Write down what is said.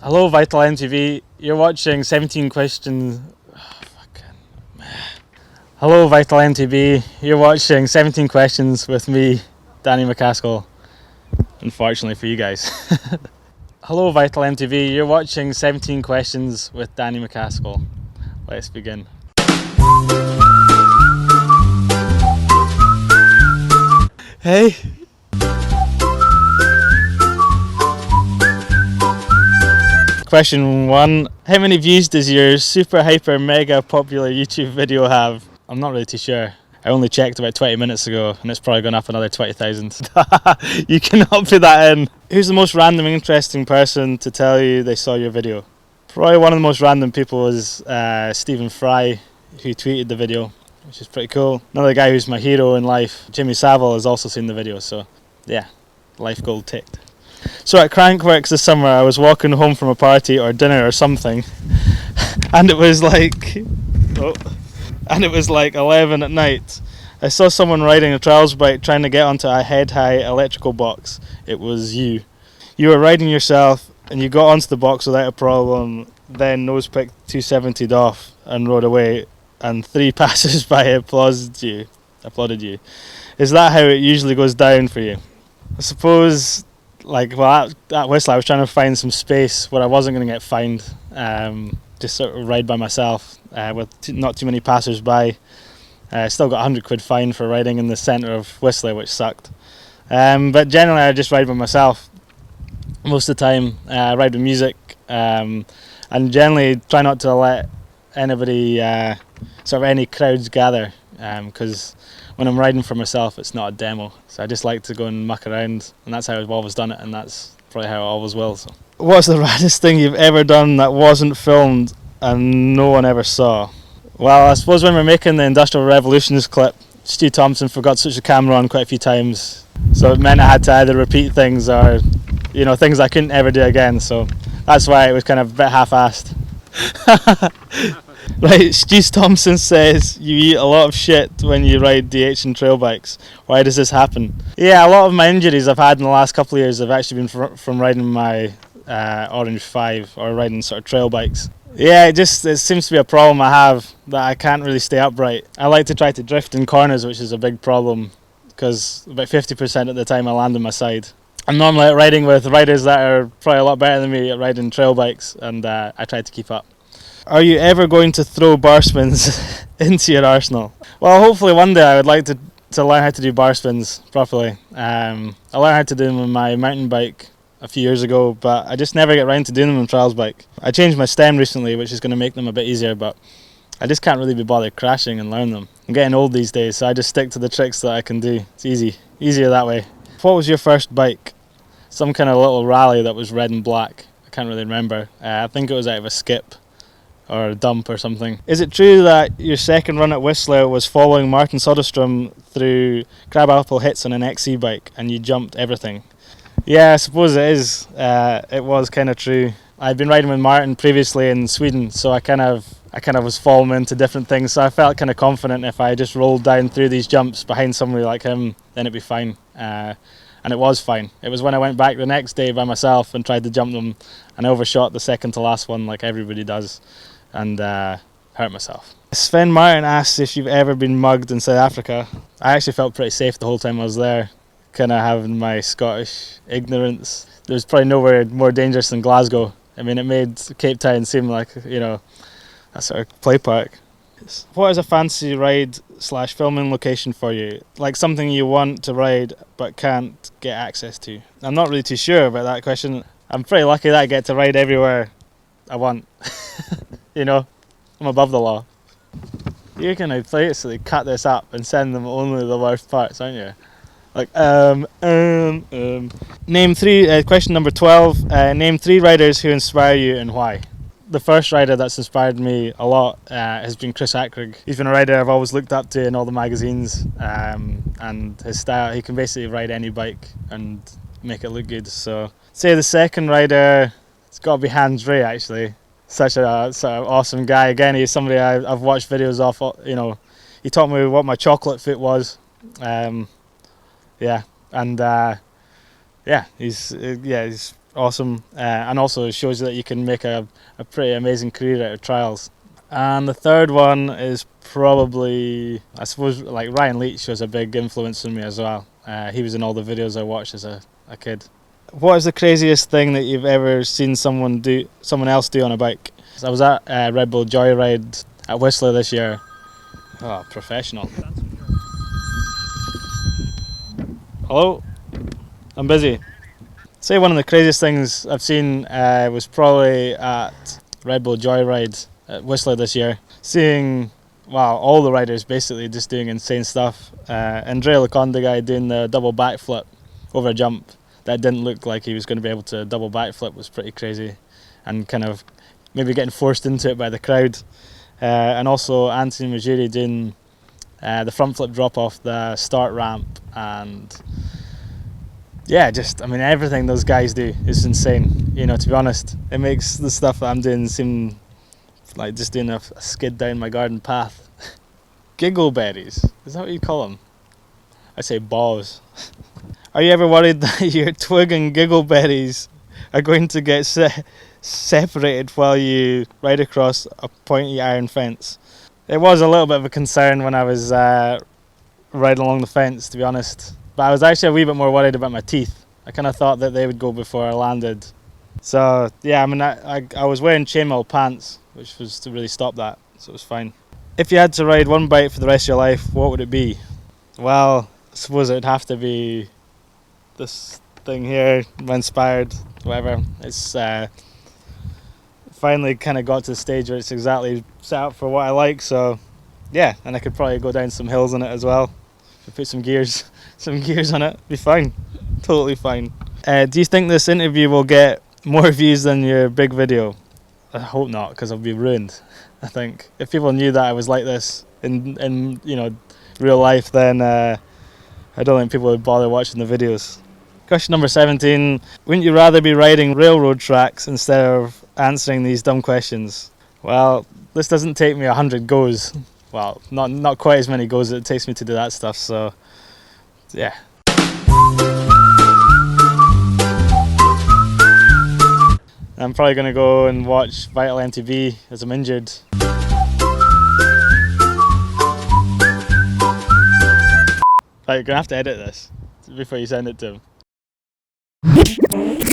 Hello, Vital MTV. You're watching 17 Questions. Hello, Vital MTV. You're watching 17 Questions with me, Danny MacAskill. Unfortunately for you guys. Hello, Vital MTV. You're watching 17 Questions with Danny MacAskill. Let's begin. Hey. Question 1. How many views does your super hyper mega popular YouTube video have? I'm not really too sure. I only checked about 20 minutes ago and it's probably gone up another 20,000. You cannot put that in. Who's the most random interesting person to tell you they saw your video? Probably one of the most random people is Stephen Fry, who tweeted the video, which is pretty cool. Another guy who's my hero in life, Jimmy Savile, has also seen the video, so yeah, life goal ticked. So at Crankworks this summer, I was walking home from a party or dinner or something, and it was like 11 at night. I saw someone riding a trials bike trying to get onto a head-high electrical box. It was you. You were riding yourself, and you got onto the box without a problem, then nose-picked 270'd off and rode away, and 3 passers-by applauded you. Is that how it usually goes down for you? I suppose... at Whistler I was trying to find some space where I wasn't going to get fined, just sort of ride by myself with not too many passers-by. Still got £100 fine for riding in the centre of Whistler, which sucked, but generally I just ride by myself most of the time. I ride with music, and generally try not to let anybody, any crowds gather, because when I'm riding for myself, it's not a demo. So I just like to go and muck around, and that's how I've always done it, and that's probably how I always will. So, what's the raddest thing you've ever done that wasn't filmed and no one ever saw? Well, I suppose when we're making the Industrial Revolutions clip, Stu Thompson forgot to switch the camera on quite a few times, so it meant I had to either repeat things or, things I couldn't ever do again. So that's why it was kind of a bit half-assed. Right, Stu Thompson says you eat a lot of shit when you ride DH and trail bikes. Why does this happen? Yeah, a lot of my injuries I've had in the last couple of years have actually been from riding my Orange 5 or riding sort of trail bikes. Yeah, it seems to be a problem I have, that I can't really stay upright. I like to try to drift in corners, which is a big problem because about 50% of the time I land on my side. I'm normally out riding with riders that are probably a lot better than me at riding trail bikes, and I try to keep up. Are you ever going to throw bar spins into your arsenal? Well, hopefully one day I would like to learn how to do bar spins properly. I learned how to do them on my mountain bike a few years ago, but I just never get around to doing them on trials bike. I changed my stem recently, which is going to make them a bit easier, but I just can't really be bothered crashing and learn them. I'm getting old these days, so I just stick to the tricks that I can do. It's easier that way. What was your first bike? Some kind of little rally that was red and black. I can't really remember. I think it was out of a skip or a dump or something. Is it true that your second run at Whistler was following Martin Soderstrom through crabapple hits on an XC bike and you jumped everything? Yeah, I suppose it is. It was kind of true. I'd been riding with Martin previously in Sweden, so I kind of was falling into different things, so I felt kind of confident if I just rolled down through these jumps behind somebody like him, then it'd be fine. And it was fine. It was when I went back the next day by myself and tried to jump them, and I overshot the second to last one like everybody does, and hurt myself. Sven Martin asks if you've ever been mugged in South Africa. I actually felt pretty safe the whole time I was there, kind of having my Scottish ignorance. There's probably nowhere more dangerous than Glasgow. I mean, it made Cape Town seem like, a sort of play park. What is a fancy ride / filming location for you? Like something you want to ride but can't get access to? I'm not really too sure about that question. I'm pretty lucky that I get to ride everywhere I want. I'm above the law. You're going to basically cut this up and send them only the worst parts, aren't you? Name 3, question number 12, name 3 riders who inspire you and why. The first rider that's inspired me a lot has been Chris Ackrig. He's been a rider I've always looked up to in all the magazines, and his style, he can basically ride any bike and make it look good. So, say the second rider, it's got to be Hans Ray actually. Such a sort of awesome guy. Again, he's somebody I've watched videos of. He taught me what my chocolate foot was. He's awesome, and also shows you that you can make a pretty amazing career out of trials. And the third one is probably, I suppose, like Ryan Leach was a big influence on me as well. He was in all the videos I watched as a kid. What is the craziest thing that you've ever seen someone else do on a bike? I was at Red Bull Joyride at Whistler this year. Oh, professional. Hello? I'm busy. Say one of the craziest things I've seen was probably at Red Bull Joyride at Whistler this year. Seeing, wow, all the riders basically just doing insane stuff. Andrea Laconda guy doing the double backflip over a jump that didn't look like he was going to be able to double backflip was pretty crazy, and kind of maybe getting forced into it by the crowd. And also Anthony Majiri doing the front flip drop off the start ramp, and yeah, just, I mean, everything those guys do is insane. You know, to be honest, it makes the stuff that I'm doing seem like just doing a skid down my garden path. Giggleberries, is that what you call them? I say balls. Are you ever worried that your twig and giggleberries are going to get separated while you ride across a pointy iron fence? It was a little bit of a concern when I was riding along the fence, to be honest. But I was actually a wee bit more worried about my teeth. I kind of thought that they would go before I landed. So yeah, I mean, I was wearing chainmail pants, which was to really stop that, so it was fine. If you had to ride one bike for the rest of your life, what would it be? Well, I suppose it would have to be this thing here, inspired, whatever. It's finally kind of got to the stage where it's exactly set up for what I like, so yeah, and I could probably go down some hills on it as well. If I put some gears on it, be fine, totally fine. Do you think this interview will get more views than your big video? I hope not, because I'll be ruined. I think if people knew that I was like this in you know, real life, then I don't think people would bother watching the videos. Question number 17. Wouldn't you rather be riding railroad tracks instead of answering these dumb questions? Well, this doesn't take me 100 goes. Well, not quite as many goes as it takes me to do that stuff, so yeah. I'm probably going to go and watch Vital MTV as I'm injured. Right, you're going to have to edit this before you send it to him.